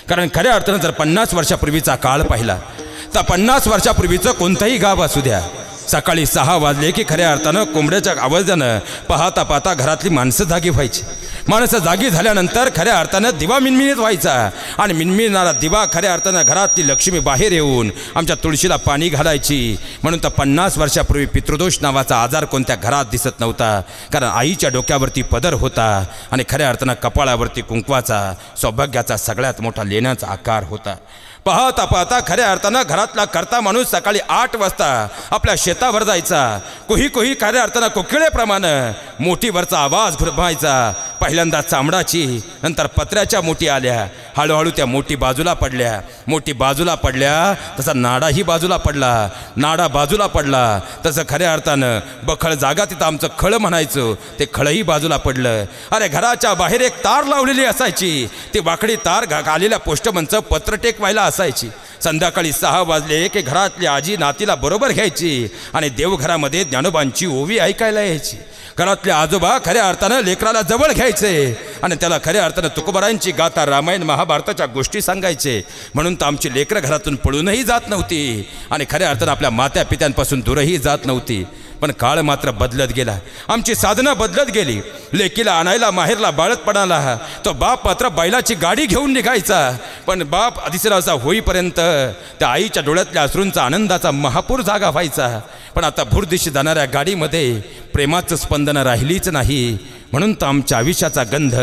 कारण खऱ्या अर्थानं जर 50 वर्षापूर्वीचा काळ पाहिला तर 50 वर्षापूर्वीचं कोणतंही गाव असू द्या, सकाळी 6 वाजले की खऱ्या अर्थानं कोंबड्याच्या आवाजानं पाहता पाहता घरातली माणसं जागी व्हायची. माणसं जागी झाल्यानंतर खऱ्या अर्थानं दिवा मिणमिणीत व्हायचा आणि मिणमिणारा दिवा खऱ्या अर्थानं घरातली लक्ष्मी बाहेर येऊन आमच्या तुळशीला पाणी घालायची. म्हणून तर 50 वर्षापूर्वी पितृदोष नावाचा आजार कोणत्या घरात दिसत नव्हता. कारण आईच्या डोक्यावरती पदर होता आणि खऱ्या अर्थानं कपाळावरती कुंकवाचा सौभाग्याचा सगळ्यात मोठा लेण्याचा आकार होता. पाहता पाहता खऱ्या अर्थानं घरातला करता माणूस सकाळी 8 वाजता आपल्या शेतावर जायचा. कुही कुही खऱ्या अर्थानं कोकिळेप्रमाणे मोठीवरचा आवाज घुरवायचा. पहिल्यांदा चामडाची, नंतर पत्र्याच्या मोठी आल्या. हळूहळू त्या मोठी बाजूला पडल्या. मोठी बाजूला पडल्या तसा नाडाही बाजूला पडला. नाडा बाजूला पडला तसं खऱ्या अर्थानं बखळ जागा तिथं आमचं खळं म्हणायचं ते खळंही बाजूला पडलं. अरे घराच्या बाहेर एक तार लावलेली असायची. ती वाकडी तार आलेल्या पोस्टमनचं पत्र टेकवायला असायची. संध्याकाळी 6 वाजले की घरातली आजी नातीला बरोबर घ्यायची आणि देवघरामध्ये ज्ञानोबांची ओवी ऐकायला यायची. घरातले आजोबा खऱ्या अर्थानं लेकराला जवळ घ्यायचे आणि त्याला खऱ्या अर्थानं तुकोबारांची गाथा, रामायण महाभारताच्या गोष्टी सांगायचे. म्हणून तर आमची लेकरं घरातून पळूनही जात नव्हती आणि खऱ्या अर्थानं आपल्या मात्या पित्यांपासून दूरही जात नव्हती. पण काळ मात्र बदलत गेला. आमची साधनं बदलत गेली. लेकीला आणायला माहेरला बाळतपणाला तो बाप मात्र बैलाची गाडी घेऊन निघायचा. पण बाप अधिसराचा होईपर्यंत त्या आईच्या डोळ्यातल्या अश्रूंचा आनंदाचा महापूर जागा व्हायचा. पण आता भूरदिशी जाणाऱ्या गाडीमध्ये प्रेमाचं स्पंदन राहिलीच नाही. म्हणून तर आमच्या आयुष्याचा गंध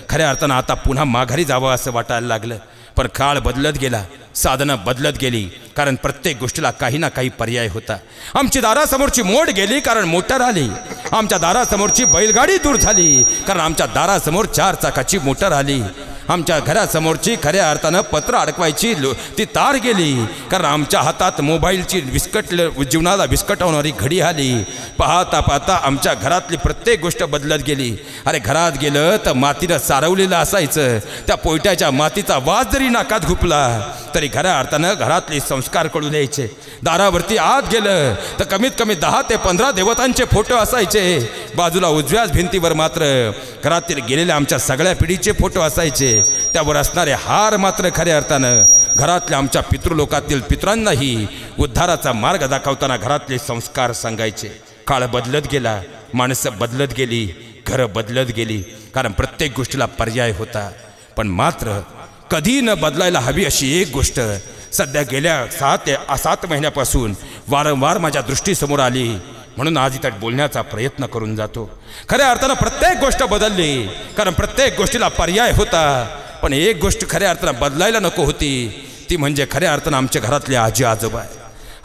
खऱ्या अर्थानं आता पुन्हा माघारी जावं असं वाटायला लागलं. पण काळ बदलत गेला, साधनं बदलत गेली. कारण प्रत्येक गोष्टीला काही ना काही पर्याय होता. आमची दारासमोरची मोड गेली कारण मोटर आली. आमच्या दारासमोरची बैलगाडी दूर झाली कारण आमच्या दारासमोर 4 चाकाची मोटर आली. आमच्या घरासमोरची खऱ्या अर्थानं पत्र अडकवायची ती तार गेली कारण आमच्या हातात मोबाईलची जीवनाला विस्कटवणारी घडी आली. पाहता पाहता आमच्या घरातली प्रत्येक गोष्ट बदलत गेली. अरे घरात गेलं तर मातीनं सारवलेलं असायचं. त्या पोयट्याच्या मातीचा वास जरी नाकात घुपला तरी खऱ्या अर्थानं घरातले संस्कार कळून यायचे. दारावरती आत गेलं तर कमीत कमी 10 ते 15 देवतांचे फोटो असायचे. बाजूला उजव्याच भिंतीवर मात्र घरातील गेलेल्या आमच्या सगळ्या पिढीचे फोटो असायचे. त्यावर असणारे हार मात्र खऱ्या अर्थानं घरातल्या आमच्या पितृलोकातील पितरांनाही उद्धाराचा मार्ग दाखवताना घरातले संस्कार सांगायचे. काळ बदलत गेला, माणसं बदलत गेली, घरं बदलत गेली. कारण प्रत्येक गोष्टीला पर्याय होता. पण मात्र कधी न बदलायला हवी अशी एक गोष्ट सध्या गेल्या 6 ते 7 महिन्यापासून वारंवार माझ्या दृष्टीसमोर आली. म्हणून आज इथं बोलण्याचा प्रयत्न करून जातो. खऱ्या अर्थानं प्रत्येक गोष्ट बदलली कारण प्रत्येक गोष्टीला पर्याय होता. पण एक गोष्ट खऱ्या अर्थानं बदलायला नको होती, ती म्हणजे खऱ्या अर्थानं आमच्या घरातले आजी आजोबा.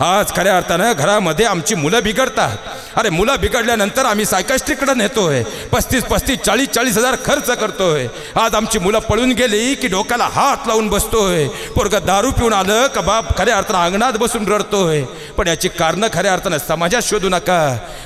आज खऱ्या अर्थानं घरामध्ये आमची मुलं बिघडतात. अरे मुलं बिघडल्यानंतर आम्ही सायकायस्ट्रिकडे नेतोय. 35, 40 हजार खर्च करतोय. आज आमची मुलं पळून गेली की डोक्याला हात लावून बसतोय. पोरगं दारू पिऊन आलं का बाप खऱ्या अर्थानं अंगणात बसून रडतोय. पण याची कारणं खऱ्या अर्थानं समाजात शोधू नका.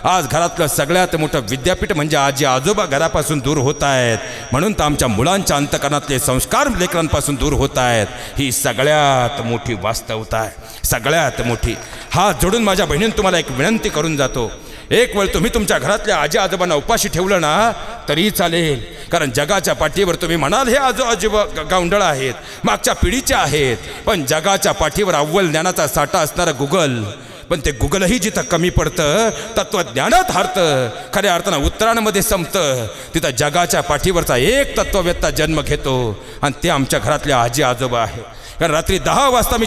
आज घरातलं सगळ्यात मोठं विद्यापीठ म्हणजे आजी आजोबा घरापासून दूर होत आहेत. म्हणून तर आमच्या मुलांच्या अंतकरणातले संस्कार लेकरांपासून दूर होत आहेत. ही सगळ्यात मोठी वास्तवता आहे, सगळ्यात मोठी. हात जोडून माझ्या बहिणीने तुम्हाला एक विनंती करून जातो. एक वेळ तुम्ही तुमच्या घरातल्या आजी आजोबांना उपाशी ठेवलं ना तरी चालेल. कारण जगाच्या पाठीवर तुम्ही म्हणाल हे आजोबा गावंढळ आहेत, मागच्या पिढीचे आहेत. पण जगाच्या पाठीवर अव्वल ज्ञानाचा साठा असणारं गुगल, पण ते गुगलही जिथं कमी पडतं तत्वज्ञानात हारतं. खऱ्या अर्थानं उत्तरांमध्ये संपतं. तिथं जगाच्या पाठीवरचा एक तत्ववेत्ता जन्म घेतो आणि ते आमच्या घरातल्या आजी आजोबा आहे. कारण रात्री 10 वाजता मी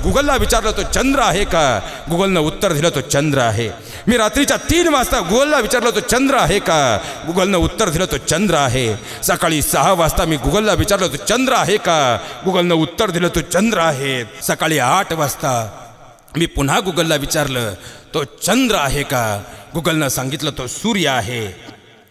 गुगलला विचारलं तो चंद्र आहे का? गुगलनं उत्तर दिलं तो चंद्र आहे. मी रात्रीच्या 3 वाजता गुगलला विचारलं तो चंद्र आहे का? गुगलनं उत्तर दिलं तो चंद्र आहे. सकाळी 6 वाजता मी गुगलला विचारलं तो चंद्र आहे का? गुगलनं उत्तर दिलं तो चंद्र आहे. सकाळी 8 वाजता मी पुन्हा गुगलला विचारलं तो चंद्र आहे का? गुगलनं सांगितलं तो सूर्य आहे.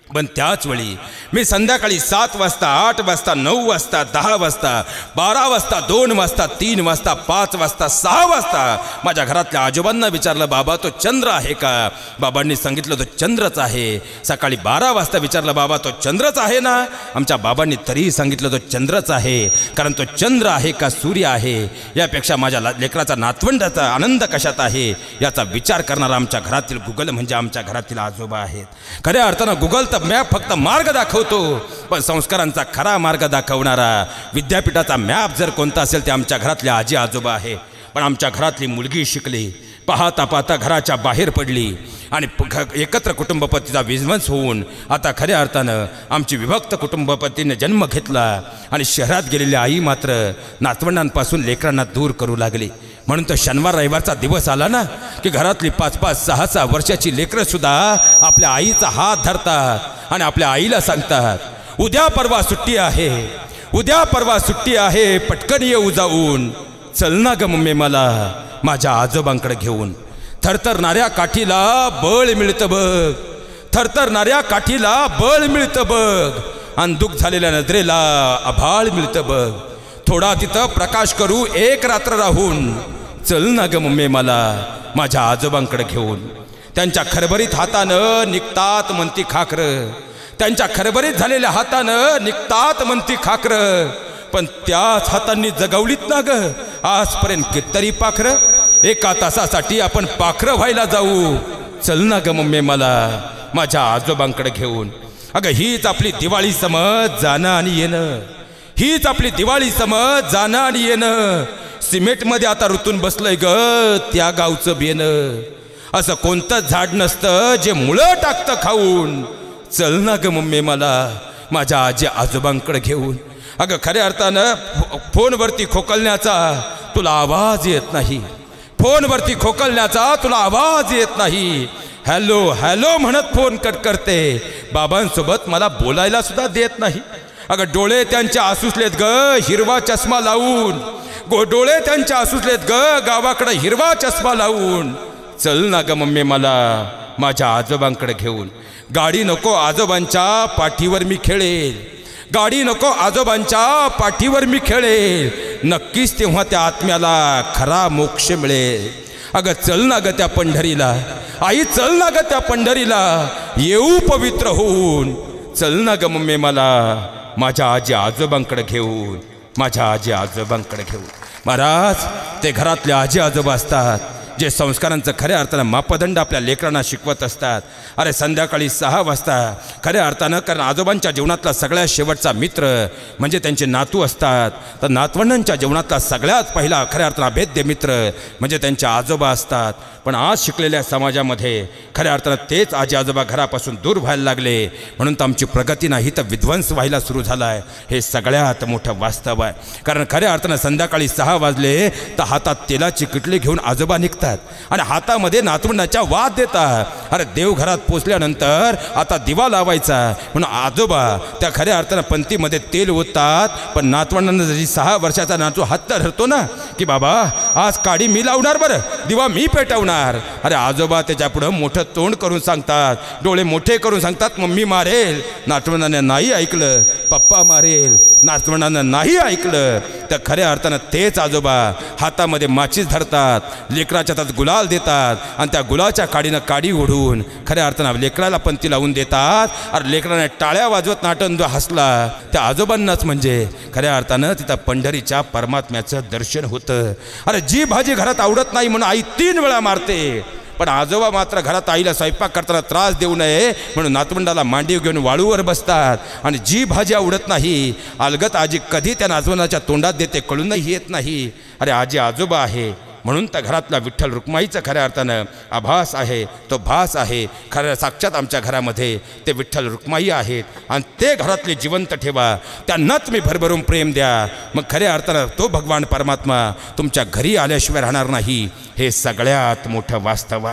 पण त्याच वेळी मी संध्याकाळी 7 वाजता, 8 वाजता, 9 वाजता, 10 वाजता, 12 वाजता, 2 वाजता, 3 वाजता, 5 वाजता, 6 वाजता माझ्या घरातल्या आजोबांना विचारलं बाबा तो चंद्र आहे का? बाबांनी सांगितलं तो चंद्रच आहे. सकाळी 12 वाजता विचारलं बाबा तो चंद्रच आहे ना? आमच्या बाबांनी तरीही सांगितलं तो चंद्रच आहे. कारण तो चंद्र आहे का सूर्य आहे यापेक्षा माझ्या लेकराचा नातवंडाचा आनंद कशात आहे याचा विचार करणारा आमच्या घरातील गुगल म्हणजे आमच्या घरातील आजोबा आहेत. खऱ्या अर्थानं गुगल तर मॅप फक्त मार्ग दाखवतो, पण संस्कारांचा खरा मार्ग दाखवणारा विद्यापीठाचा मॅप जर कोणता असेल ते आमच्या घरातले आजी आजोबा आहे. पण आमच्या घरातली मुलगी शिकली, पाहता पाहता घराच्या बाहेर पडली आणि एकत्र कुटुंब पद्धतीचा विध्वंस होऊन आता खऱ्या अर्थानं आमची विभक्त कुटुंब पद्धतीने जन्म घेतला आणि शहरात गेलेली आई मात्र नातवंडांपासून लेकरांना दूर करू लागली. म्हणून तर शनिवार रविवारचा दिवस आला ना की घरातली 5-5, 6-6 वर्षाची लेकरंसुद्धा आपल्या आईचा हात धरतात आणि आपल्या आईला सांगतात, उद्या परवा सुट्टी आहे, उद्या परवा सुट्टी आहे, पटकन येऊ जाऊन, चल ना ग मम्मी मला माझ्या आजोबांकडे घेऊन. थरथरणाऱ्या काठीला बळ मिळतं बघ, थरथरणाऱ्या काठीला बळ मिळतं बघ, आणि दुःख झालेल्या नजरेला आभाळ मिळतं बघ. थोडा तिथं प्रकाश करू एक रात्र राहून, चल ना ग मम्मी मला माझ्या आजोबांकडे घेऊन. त्यांच्या खरभरीत हातानं निघतात म्हणती खाकरं, त्यांच्या खरभरीत झालेल्या हातानं निघतात म्हणती खाकरं, पण त्याच हातांनी जगवलीत ना ग आजपर्यंत कितीतरी पाखरं. एका तासासाठी आपण पाखरं व्हायला जाऊ, चल ना ग मम्मी मला माझ्या आजोबांकडे घेऊन. अगं हीच आपली दिवाळी समज, जाणं आणि येणं, हीच आपली दिवाळी समज, जाणं आणि येणं. सिमेंटमध्ये आता ऋतून बसलंय ग त्या गावचं बेनं. असं कोणतं झाड नसतं जे मुळं टाकतं खाऊन, चल ना ग मम्मी मला माझ्या आजी आजोबांकडे घेऊन. अगं खऱ्या अर्थानं फोनवरती खोकलण्याचा तुला आवाज येत नाही, फोनवरती खोकलण्याचा तुला आवाज येत नाही. हॅलो हॅलो म्हणत फोन कट करते, बाबांसोबत मला बोलायला सुद्धा देत नाही. अगं डोळे त्यांचे आसुसलेत ग हिरवा चष्मा लावून, डोळे त्यांचे आसुसलेत ग गावाकडे हिरवा चष्मा लावून. चल ना ग मम्मी मला माझ्या आजोबांकडे घेऊन. गाडी नको आजोबांच्या पाठीवर मी खेळेल, गाडी नको आजोबांच्या पाठीवर मी खेळेल, नक्कीच तेव्हा त्या आत्म्याला खरा मोक्ष मिळेल. अगं चल ना ग त्या पंढरीला, आई चल ना ग त्या पंढरीला, येऊ पवित्र होऊन. चल ना ग मम्मी मला माझ्या आजी आजोबांकडे घेऊन, माझ्या आजी आजोबांकडे घेऊन. महाराज ते घरातले आजी आजोबा असतात जे संस्कारांचं खऱ्या अर्थानं मापदंड आपल्या लेकरांना शिकवत असतात. अरे संध्याकाळी 6 वाजता खऱ्या अर्थानं, कारण आजोबांच्या जीवनातला सगळ्यात शेवटचा मित्र म्हणजे त्यांचे नातू असतात, तर नातवंडांच्या जीवनातला सगळ्यात पहिला खऱ्या अर्थानं अभेद्य मित्र म्हणजे त्यांचे आजोबा असतात. पण आज शिकलेल्या समाजामध्ये खऱ्या अर्थानं तेच आजी आजोबा घरापासून दूर व्हायला लागले, म्हणून तर आमची प्रगती नाही तर विध्वंस व्हायला सुरू झाला आहे. हे सगळ्यात मोठं वास्तव आहे. कारण खऱ्या अर्थानं संध्याकाळी 6 वाजले तर हातात तेलाची किटली घेऊन आजोबा निघतात आणि हातामध्ये नातवंडाच्या वाद देतात. अरे देवघरात पोचल्यानंतर आता दिवा लावायचा म्हणून आजोबा त्या खऱ्या अर्थानं पंथीमध्ये तेल ओततात, पण नातवंडांना जरी 6 वर्षाचा नातू हात धरतो ना की बाबा आज काडी मी लावणार, बरं दिवा मी पेटवणार. अरे आजोबा त्याच्या पुढं मोठं तोंड करून सांगतात, डोळे मोठे करून सांगतात, मम्मी मारेल. नातवंडांना नाही ऐकलं, पप्पा मारेल. नातवंडांना नाही ऐकलं तर खऱ्या अर्थानं तेच आजोबा हातामध्ये माचीस धरतात, लेकराच्या हातात गुलाल देतात आणि त्या गुलाच्या काडीनं काडी ओढून खऱ्या अर्थानं लेकराला पंथी लावून देतात. अरे लेकराने टाळ्या वाजवत नाटंद हसला त्या आजोबांनाच म्हणजे खऱ्या अर्थानं तिथं पंढरीच्या परमात्म्याचं दर्शन होतं. अरे जी भाजी घरात आवडत नाही म्हणून आई 3 वेळा मारते, पण आजोबा मात्र घरात आईला स्वयंपाक करताना त्रास देऊ नये म्हणून नातवंडाला मांडीव घेऊन वाळूवर बसतात. आणि जी भाजी आवडत नाही अलगत आजी कधी त्या नातवंडाच्या तोंडात देते कळूनही येत नाही. अरे आजी आजोबा आहे म्हणून त्या घरातला विठ्ठल रुक्माईचं खऱ्या अर्थानं आभास आहे, तो भास आहे. खऱ्या साक्षात आमच्या घरामध्ये ते विठ्ठल रुक्माई आहेत आणि ते घरातले जिवंत ठेवा, त्यांनाच मी भरभरून प्रेम द्या. मग खऱ्या अर्थानं तो भगवान परमात्मा तुमच्या घरी आल्याशिवाय राहणार नाही. हे सगळ्यात मोठं वास्तव आहे.